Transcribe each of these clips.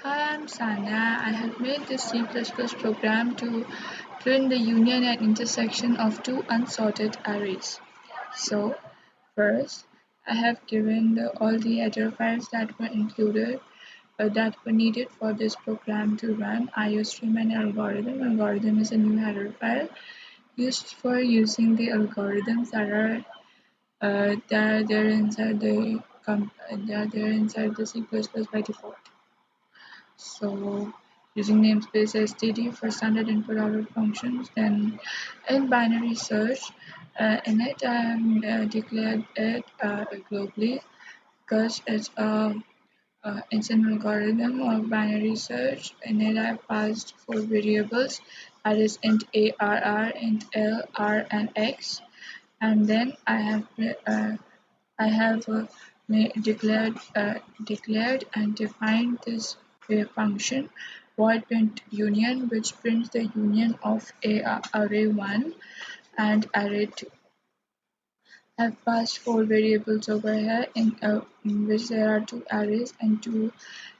Hi, I'm Sanya. I have made this C++ program to print the union and intersection of two unsorted arrays. So, first, I have given all the header files that were included that were needed for this program to run IOStream and algorithm. Algorithm is a new header file used for using the algorithms that are there inside the C++ by default. So using namespace std for standard input output functions. Then in binary search, in it I am declared it globally because it's an algorithm of binary search. In it I passed four variables, that is int a, r, int l, r, and x. And then I have declared and defined this function void print union, which prints the union of array 1 and array 2. I've passed four variables over here in which there are two arrays and two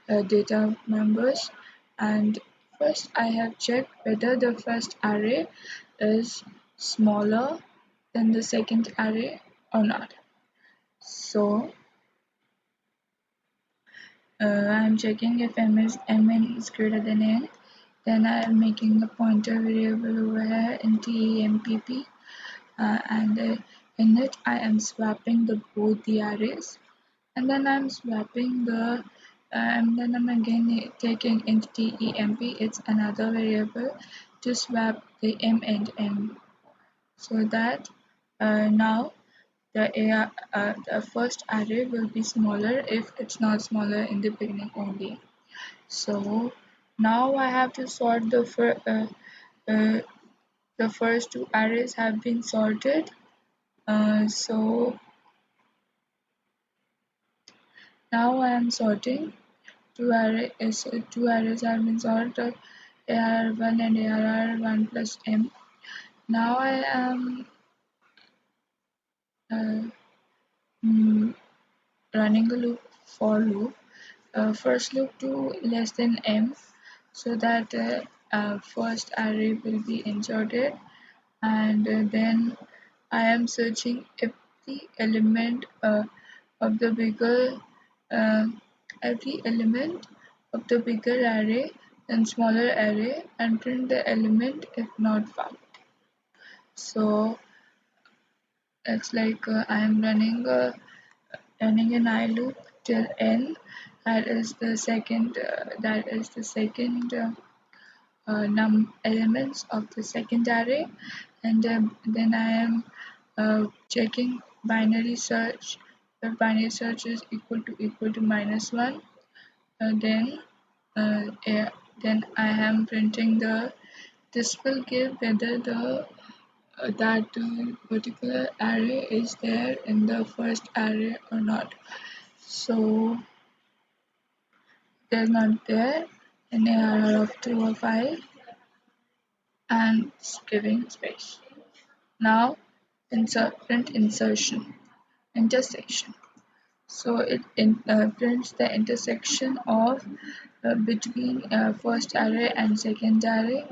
data members. And first I have checked whether the first array is smaller than the second array or not. So I'm checking if mn is greater than n. Then I am making a pointer variable over here in tempp, and in it I am swapping both the arrays, and then I'm swapping and then I'm again taking int temp. It's another variable to swap the m and n, so that now the first array will be smaller if it's not smaller in the beginning only. So now I have to sort the first two arrays have been sorted. So now I am sorting two arrays have been sorted, ARR1 and ARR1 plus m. Now I am uh, mm, running a for loop. First loop to less than m, so that first array will be inserted, and then I am searching if the element of the bigger uh, every element of the bigger array and smaller array, and print the element if not found. So it's like I am running an I loop till n. That is the second. Elements of the second array, and then I am checking binary search. If binary search is equal to -1, then yeah, then I am printing this will give whether that particular array is there in the first array or not. So they're not there in a error of 2 or 5, and giving space. Now print intersection. So it prints the intersection of between first array and second array.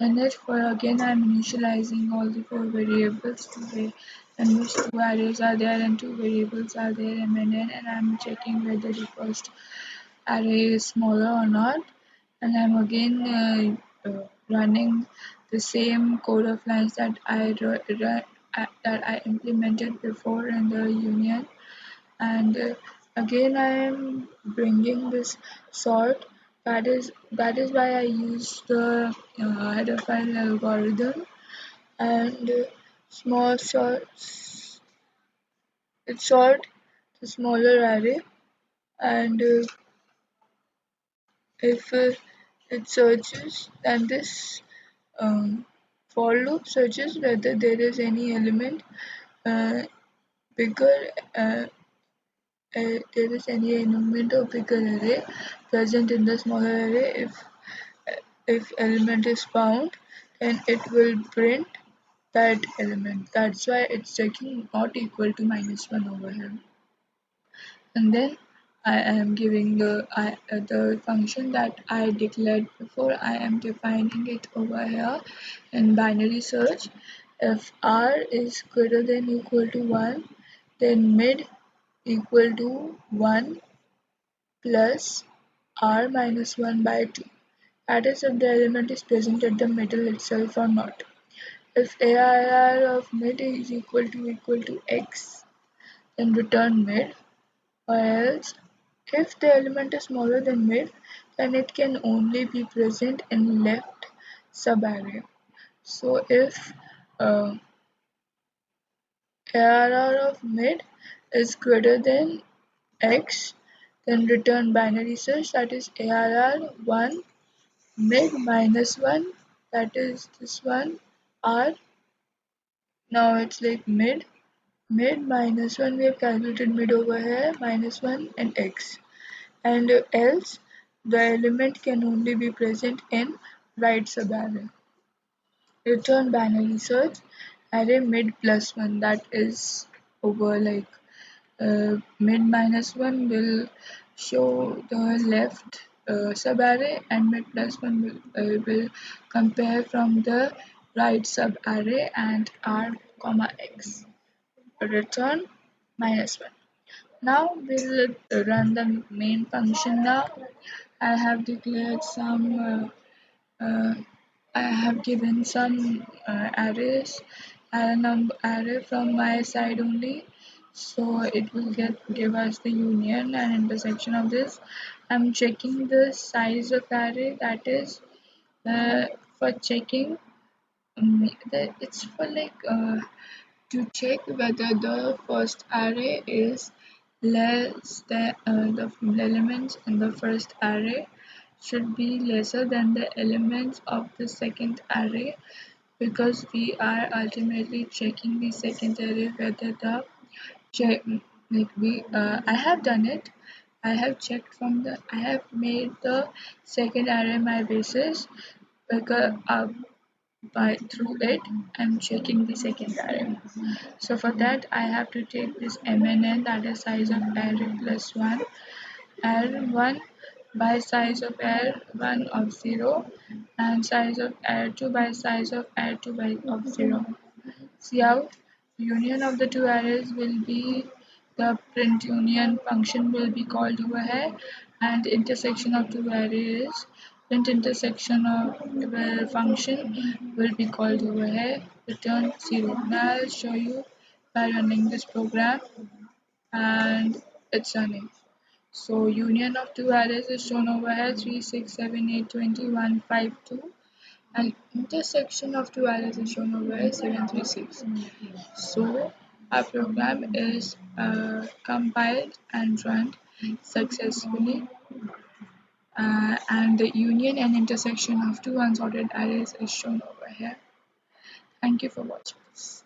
And therefore again I'm initializing all the four variables to the in which two arrays are there and two variables are there, and I'm checking whether the first array is smaller or not, and I'm again running the same code of lines that I implemented before in the union, and again I am bringing this sort. That is why I use the header file algorithm, and small sorts it sort the smaller array, and if it searches, then this um, for loop searches whether there is any element uh, bigger there is any element of bigger array present in the smaller array. If element is found, then it will print that element. That's why it's checking not equal to -1 over here. And then I am giving the function that I declared before. I am defining it over here in binary search. If r is greater than equal to 1, then mid equal to 1 plus r minus 1 by 2. That is if the element is present at the middle itself or not. If ARR of mid is equal to x, then return mid, or else if the element is smaller than mid, then it can only be present in left subarray. So if uh, ARR of mid is greater than x, then return binary search, that is ARR 1 mid minus 1, that is this one r. Now it's like mid minus 1, we have calculated mid over here, minus 1 and x. And else the element can only be present in right subarray. Return binary search array mid plus 1, that is over like mid minus 1 will show the left subarray, and mid plus 1 will compare from the right subarray and r comma x. Return minus 1. Now we'll run the main function now. I have declared some I have given some arrays, array from my side only, so it will give us the union and intersection of this. I'm checking the size of array, that is uh, for checking it's for like to check whether the first array is less than the elements in the first array should be lesser than the elements of the second array, because we are ultimately checking the second array whether the check like we I have done it. I have checked from the I have made the second array my basis, because by through it I'm checking the second array. So for that I have to take this MNN, that is size of array plus 1, R1 by size of R1 of 0, and size of R2 by size of R2 by of 0. Cout union of the two arrays will be the print union function will be called over here, and intersection of two arrays print intersection of the function will be called over here, return 0. Now I'll show you by running this program, and it's running. So union of two arrays is shown over here, 3, 6, 7, 8, 20, 1, 5, 2, and intersection of two arrays is shown over here, 7, 3, 6. So our program is compiled and run successfully, and the union and intersection of two unsorted arrays is shown over here. Thank you for watching this.